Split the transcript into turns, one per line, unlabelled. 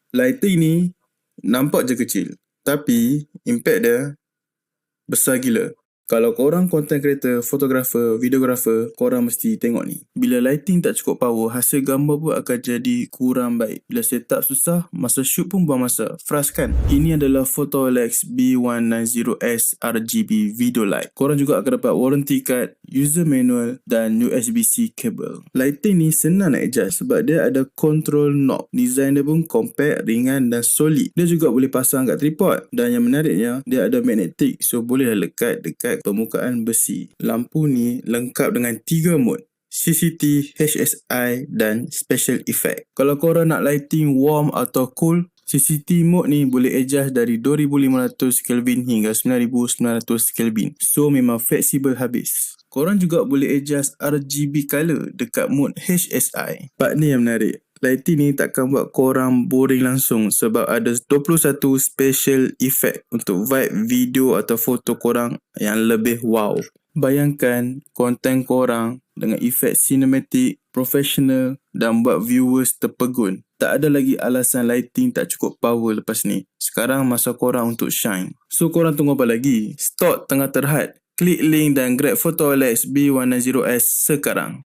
Lighting ni nampak je kecil, tapi impact dia besar gila. Kalau korang content creator, fotografer, videographer, korang mesti tengok ni. Bila lighting tak cukup power, hasil gambar pun akan jadi kurang baik. Bila setup susah, masa shoot pun buang masa. Frust kan? Ini adalah Photolex B190S RGB Video Light. Korang juga akan dapat warranty card, user manual dan USB-C cable. Lighting ni senang nak adjust sebab dia ada control knob. Design dia pun compact, ringan dan solid. Dia juga boleh pasang kat tripod. Dan yang menariknya, dia ada magnetic, so boleh lekat dekat permukaan besi. Lampu ni lengkap dengan 3 mode: CCT, HSI dan Special Effect. Kalau korang nak lighting warm atau cool, CCT mode ni boleh adjust dari 2500 Kelvin hingga 9900 Kelvin. So memang fleksibel habis. Korang juga boleh adjust RGB color dekat mode HSI. Part ni yang menarik. Lighting ni takkan buat korang boring langsung sebab ada 21 special effect untuk vibe video atau foto korang yang lebih wow. Bayangkan konten korang dengan efek cinematic, professional dan buat viewers terpegun. Tak ada lagi alasan lighting tak cukup power lepas ni. Sekarang masa korang untuk shine. So korang tunggu apa lagi? Stok tengah terhad. Klik link dan grab Photolex B190S sekarang.